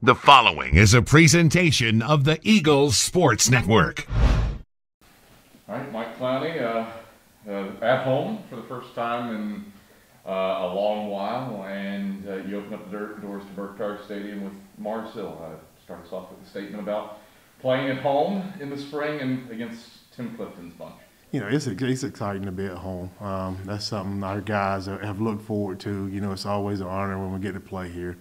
The following is a presentation of the Eagles Sports Network. All right, Mike Clowney, at home for the first time in a long while, and you opened up the doors to Burkhardt Stadium with Mars Hill. Start us off with a statement about playing at home in the spring and against Tim Clifton's bunch. You know, it's exciting to be at home. That's something our guys have looked forward to. You know, it's always an honor when we get to play here.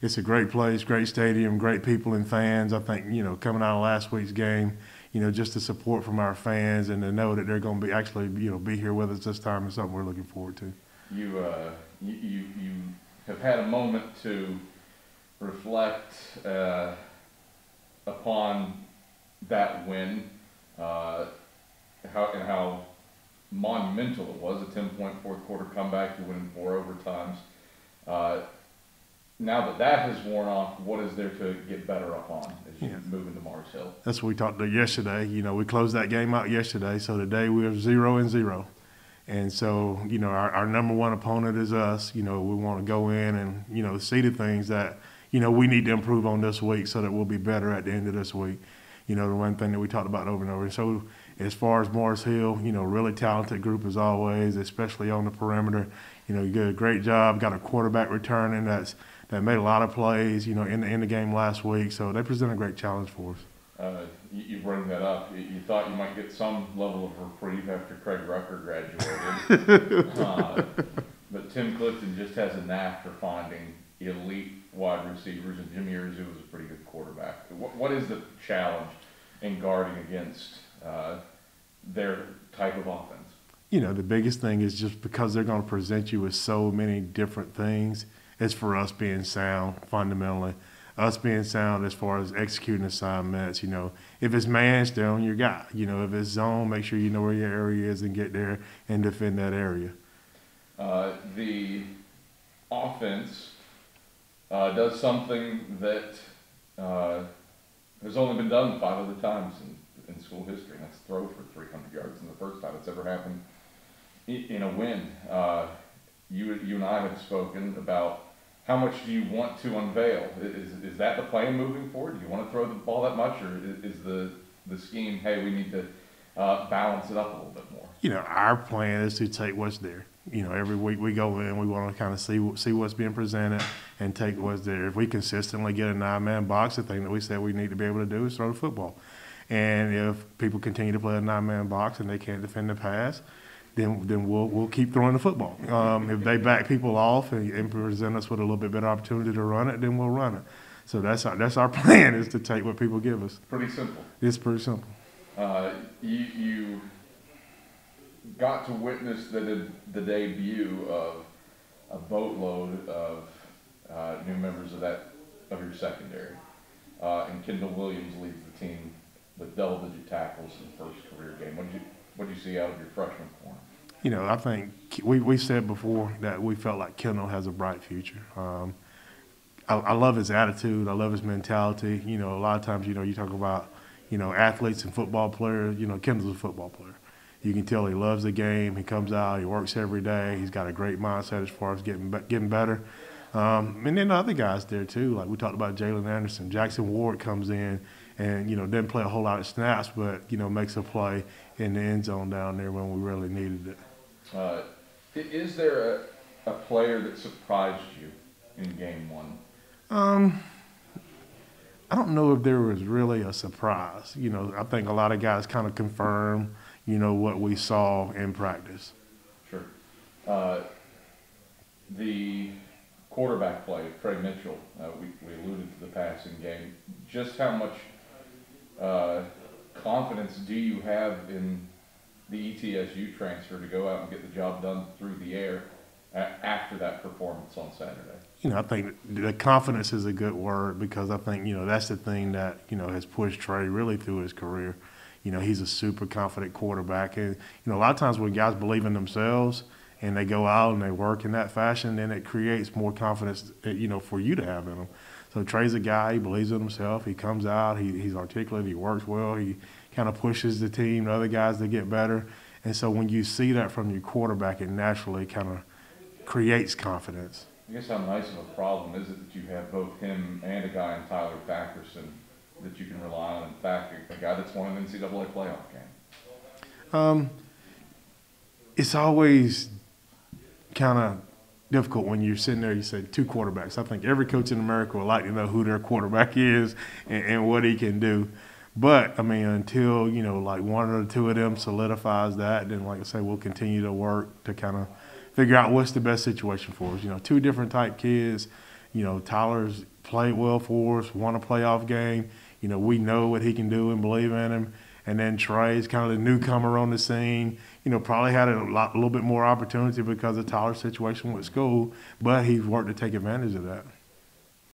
It's a great place, great stadium, great people and fans. I think, you know, coming out of last week's game, you know, just the support from our fans and to know that they're going to be actually, you know, be here with us this time is something we're looking forward to. You have had a moment to reflect upon that win, how monumental it was, a 10-point fourth quarter comeback, you win in 4 overtimes. Now that has worn off, what is there to get better upon as you move into Mars Hill? That's what we talked about yesterday. You know, we closed that game out yesterday, so today we are 0-0. And so, you know, our number one opponent is us. You know, we want to go in and, you know, see the things that, you know, we need to improve on this week so that we'll be better at the end of this week. You know, the one thing that we talked about over and over. And so as far as Mars Hill, you know, really talented group as always, especially on the perimeter. You know, you did a great job, got a quarterback returning that made a lot of plays, you know, in the game last week. So they present a great challenge for us. You bring that up. You thought you might get some level of reprieve after Craig Rucker graduated. But Tim Clifton just has a knack for finding elite wide receivers, and Jimmy Irzou was a pretty good quarterback. What is the challenge in guarding against their type of offense? You know, the biggest thing is just because they're going to present you with so many different things, it's for us being sound fundamentally. Us being sound as far as executing assignments. You know, if it's man, stay on your guy. You know, if it's zone, make sure you know where your area is and get there and defend that area. The offense does something that has only been done 5 other times in school history, and that's throw for 300 yards. And the first time it's ever happened in a win. You and I have spoken about how much do you want to unveil? Is that the plan moving forward? Do you want to throw the ball that much, or is the scheme, hey, we need to balance it up a little bit more? You know, our plan is to take what's there. You know, every week we go in, we want to kind of see what's being presented and take what's there. If we consistently get a 9-man box, the thing that we said we need to be able to do is throw the football. And if people continue to play a 9-man box and they can't defend the pass, then we'll keep throwing the football. If they back people off and present us with a little bit better opportunity to run it, then we'll run it. So that's our plan, is to take what people give us. Pretty simple. It's pretty simple. You got to witness the debut of a boatload of new members of your secondary. And Kendall Williams leads the team with double-digit tackles in the first career game. What did you see out of your freshman corner? You know, I think we said before that we felt like Kendall has a bright future. I love his attitude. I love his mentality. You know, a lot of times, you know, you talk about, you know, athletes and football players. You know, Kendall's a football player. You can tell he loves the game. He comes out. He works every day. He's got a great mindset as far as getting better. And then the other guys there too. Like we talked about Jalen Anderson. Jackson Ward comes in and, you know, didn't play a whole lot of snaps, but, you know, makes a play in the end zone down there when we really needed it. Is there a player that surprised you in game one? I don't know if there was really a surprise. You know, I think a lot of guys kind of confirmed, you know, what we saw in practice. Sure. The quarterback play, Trey Mitchell, we alluded to the passing game. Just how much confidence do you have in the ETSU transfer to go out and get the job done through the air after that performance on Saturday? You know, I think the confidence is a good word, because I think, you know, that's the thing that, you know, has pushed Trey really through his career. You know, he's a super confident quarterback. And, you know, a lot of times when guys believe in themselves and they go out and they work in that fashion, then it creates more confidence, you know, for you to have in them. So Trey's a guy, he believes in himself. He comes out, he's articulate, he works well, he kind of pushes the team, the other guys to get better. And so when you see that from your quarterback, it naturally kind of creates confidence. I guess how nice of a problem is it that you have both him and a guy in Tyler Thackerson that you can rely on? In fact, a guy that's won an NCAA playoff game. It's always kind of difficult when you're sitting there, you say two quarterbacks. I think every coach in America would like to know who their quarterback is and what he can do. But, I mean, until, you know, like one or two of them solidifies that, then, like I say, we'll continue to work to kind of figure out what's the best situation for us. You know, two different type kids. You know, Tyler's played well for us, won a playoff game. You know, we know what he can do and believe in him. And then Trey's kind of the newcomer on the scene. You know, probably had a little bit more opportunity because of Tyler's situation with school, but he's worked to take advantage of that.